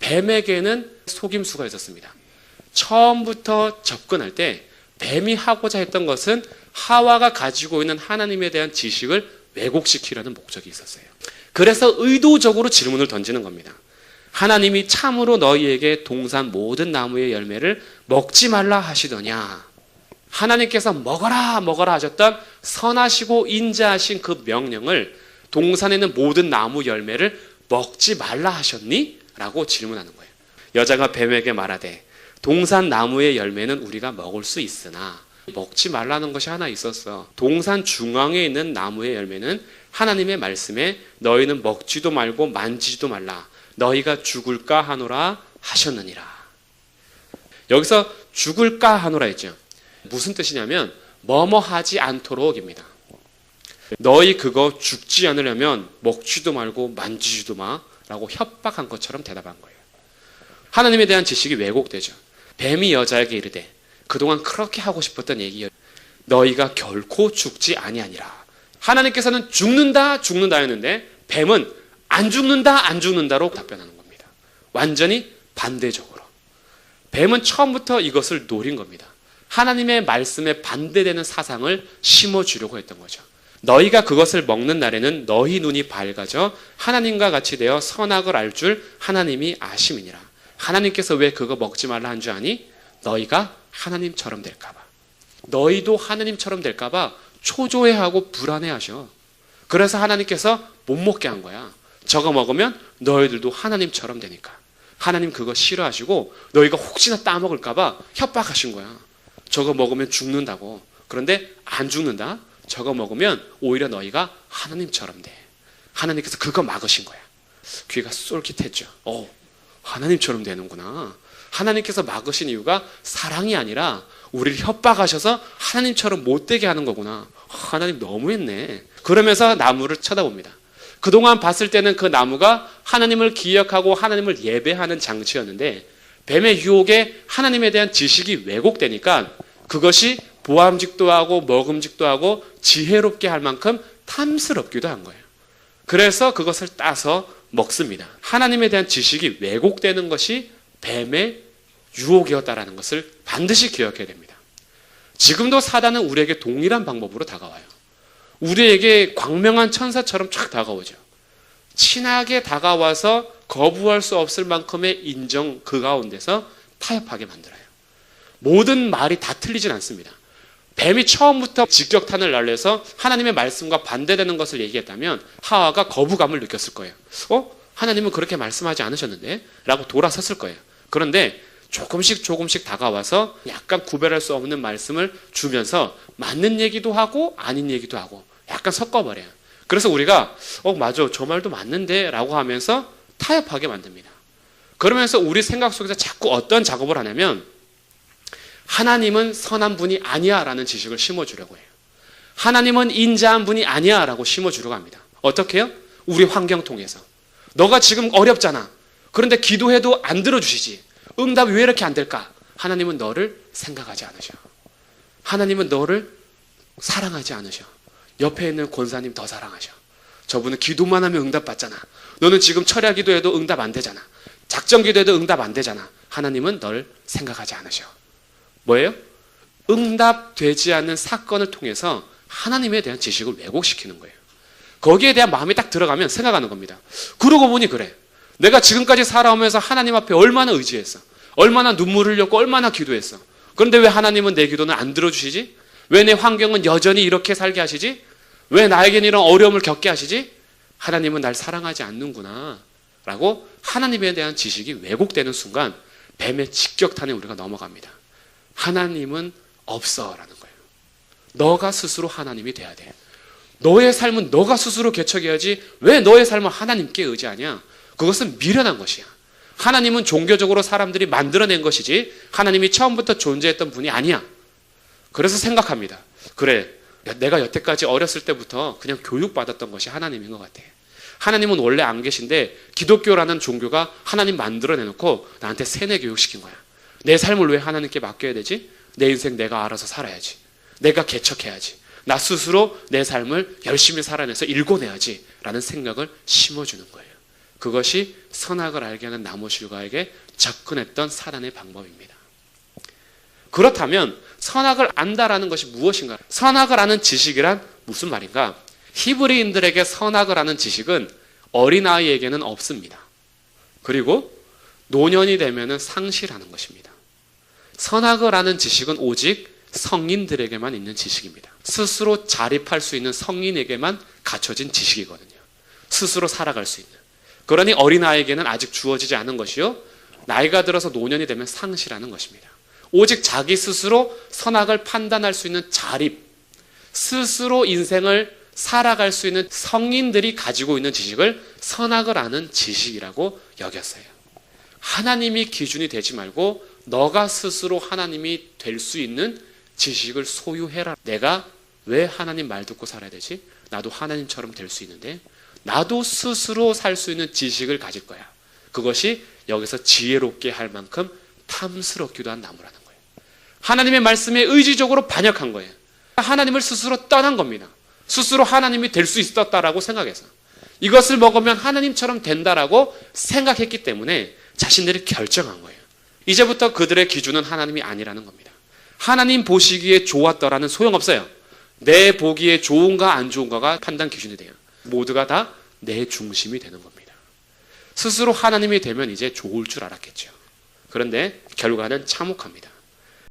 뱀에게는 속임수가 있었습니다. 처음부터 접근할 때 뱀이 하고자 했던 것은 하와가 가지고 있는 하나님에 대한 지식을 왜곡시키려는 목적이 있었어요. 그래서 의도적으로 질문을 던지는 겁니다. 하나님이 참으로 너희에게 동산 모든 나무의 열매를 먹지 말라 하시더냐? 하나님께서 먹어라 먹어라 하셨던 선하시고 인자하신 그 명령을 동산에 있는 모든 나무 열매를 먹지 말라 하셨니? 라고 질문하는 거예요. 여자가 뱀에게 말하되 동산 나무의 열매는 우리가 먹을 수 있으나 먹지 말라는 것이 하나 있었어. 동산 중앙에 있는 나무의 열매는 하나님의 말씀에 너희는 먹지도 말고 만지지도 말라. 너희가 죽을까 하노라 하셨느니라. 여기서 죽을까 하노라 했죠. 무슨 뜻이냐면 뭐뭐 하지 않도록입니다. 너희 그거 죽지 않으려면 먹지도 말고 만지지도 마 라고 협박한 것처럼 대답한 거예요. 하나님에 대한 지식이 왜곡되죠. 뱀이 여자에게 이르되 그동안 그렇게 하고 싶었던 얘기 너희가 결코 죽지 아니하니라. 하나님께서는 죽는다 죽는다 했는데 뱀은 안 죽는다 안 죽는다로 답변하는 겁니다. 완전히 반대적으로. 뱀은 처음부터 이것을 노린 겁니다. 하나님의 말씀에 반대되는 사상을 심어주려고 했던 거죠. 너희가 그것을 먹는 날에는 너희 눈이 밝아져 하나님과 같이 되어 선악을 알 줄 하나님이 아심이니라. 하나님께서 왜 그거 먹지 말라 한 줄 아니? 너희가 하나님처럼 될까 봐. 너희도 하나님처럼 될까 봐 초조해하고 불안해하셔. 그래서 하나님께서 못 먹게 한 거야. 저거 먹으면 너희들도 하나님처럼 되니까. 하나님 그거 싫어하시고 너희가 혹시나 따먹을까 봐 협박하신 거야. 저거 먹으면 죽는다고. 그런데 안 죽는다. 저거 먹으면 오히려 너희가 하나님처럼 돼. 하나님께서 그거 막으신 거야. 귀가 쏠깃했죠. 하나님처럼 되는구나. 하나님께서 막으신 이유가 사랑이 아니라 우리를 협박하셔서 하나님처럼 못되게 하는 거구나. 하나님 너무했네. 그러면서 나무를 쳐다봅니다. 그동안 봤을 때는 그 나무가 하나님을 기억하고 하나님을 예배하는 장치였는데 뱀의 유혹에 하나님에 대한 지식이 왜곡되니까 그것이 보암직도 하고 먹음직도 하고 지혜롭게 할 만큼 탐스럽기도 한 거예요. 그래서 그것을 따서 먹습니다. 하나님에 대한 지식이 왜곡되는 것이 뱀의 유혹이었다라는 것을 반드시 기억해야 됩니다. 지금도 사단은 우리에게 동일한 방법으로 다가와요. 우리에게 광명한 천사처럼 쫙 다가오죠. 친하게 다가와서 거부할 수 없을 만큼의 인정 그 가운데서 타협하게 만들어요. 모든 말이 다 틀리진 않습니다. 뱀이 처음부터 직격탄을 날려서 하나님의 말씀과 반대되는 것을 얘기했다면 하와가 거부감을 느꼈을 거예요. 하나님은 그렇게 말씀하지 않으셨는데? 라고 돌아섰을 거예요. 그런데 조금씩 다가와서 약간 구별할 수 없는 말씀을 주면서 맞는 얘기도 하고 아닌 얘기도 하고 약간 섞어버려요. 그래서 우리가 맞아 저 말도 맞는데 라고 하면서 타협하게 만듭니다. 그러면서 우리 생각 속에서 자꾸 어떤 작업을 하냐면 하나님은 선한 분이 아니야 라는 지식을 심어주려고 해요. 하나님은 인자한 분이 아니야 라고 심어주려고 합니다. 어떻게 해요? 우리 환경 통해서. 너가 지금 어렵잖아. 그런데 기도해도 안 들어주시지. 응답이 왜 이렇게 안 될까? 하나님은 너를 생각하지 않으셔. 하나님은 너를 사랑하지 않으셔. 옆에 있는 권사님 더 사랑하셔. 저분은 기도만 하면 응답 받잖아. 너는 지금 철야 기도해도 응답 안 되잖아. 작정 기도해도 응답 안 되잖아. 하나님은 너를 생각하지 않으셔. 뭐예요? 응답되지 않는 사건을 통해서 하나님에 대한 지식을 왜곡시키는 거예요. 거기에 대한 마음이 딱 들어가면 생각하는 겁니다. 그러고 보니 그래. 내가 지금까지 살아오면서 하나님 앞에 얼마나 의지했어. 얼마나 눈물 흘렸고 얼마나 기도했어. 그런데 왜 하나님은 내 기도는 안 들어주시지? 왜 내 환경은 여전히 이렇게 살게 하시지? 왜 나에게는 이런 어려움을 겪게 하시지? 하나님은 날 사랑하지 않는구나 라고 하나님에 대한 지식이 왜곡되는 순간 뱀의 직격탄에 우리가 넘어갑니다. 하나님은 없어 라는 거예요. 너가 스스로 하나님이 돼야 돼. 너의 삶은 너가 스스로 개척해야지 왜 너의 삶을 하나님께 의지하냐? 그것은 미련한 것이야. 하나님은 종교적으로 사람들이 만들어낸 것이지 하나님이 처음부터 존재했던 분이 아니야. 그래서 생각합니다. 그래, 내가 여태까지 어렸을 때부터 그냥 교육받았던 것이 하나님인 것 같아. 하나님은 원래 안 계신데 기독교라는 종교가 하나님 만들어내놓고 나한테 세뇌 교육시킨 거야. 내 삶을 왜 하나님께 맡겨야 되지? 내 인생 내가 알아서 살아야지. 내가 개척해야지. 나 스스로 내 삶을 열심히 살아내서 일궈내야지 라는 생각을 심어주는 거예요. 그것이 선악을 알게 하는 나무실과에게 접근했던 사단의 방법입니다. 그렇다면 선악을 안다라는 것이 무엇인가? 선악을 아는 지식이란 무슨 말인가? 히브리인들에게 선악을 아는 지식은 어린아이에게는 없습니다. 그리고 노년이 되면 상실하는 것입니다. 선악을 아는 지식은 오직 성인들에게만 있는 지식입니다. 스스로 자립할 수 있는 성인에게만 갖춰진 지식이거든요. 스스로 살아갈 수 있는. 그러니 어린아이에게는 아직 주어지지 않은 것이요, 나이가 들어서 노년이 되면 상실하는 것입니다. 오직 자기 스스로 선악을 판단할 수 있는 자립, 스스로 인생을 살아갈 수 있는 성인들이 가지고 있는 지식을 선악을 아는 지식이라고 여겼어요. 하나님이 기준이 되지 말고 너가 스스로 하나님이 될 수 있는 지식을 소유해라. 내가 왜 하나님 말 듣고 살아야 되지? 나도 하나님처럼 될 수 있는데 나도 스스로 살 수 있는 지식을 가질 거야. 그것이 여기서 지혜롭게 할 만큼 탐스럽기도 한 나무라는 거예요. 하나님의 말씀에 의지적으로 반역한 거예요. 하나님을 스스로 떠난 겁니다. 스스로 하나님이 될 수 있었다라고 생각해서 이것을 먹으면 하나님처럼 된다라고 생각했기 때문에 자신들이 결정한 거예요. 이제부터 그들의 기준은 하나님이 아니라는 겁니다. 하나님 보시기에 좋았더라는 소용없어요. 내 보기에 좋은가 안 좋은가가 판단 기준이 돼요. 모두가 다 내 중심이 되는 겁니다. 스스로 하나님이 되면 이제 좋을 줄 알았겠죠. 그런데 결과는 참혹합니다.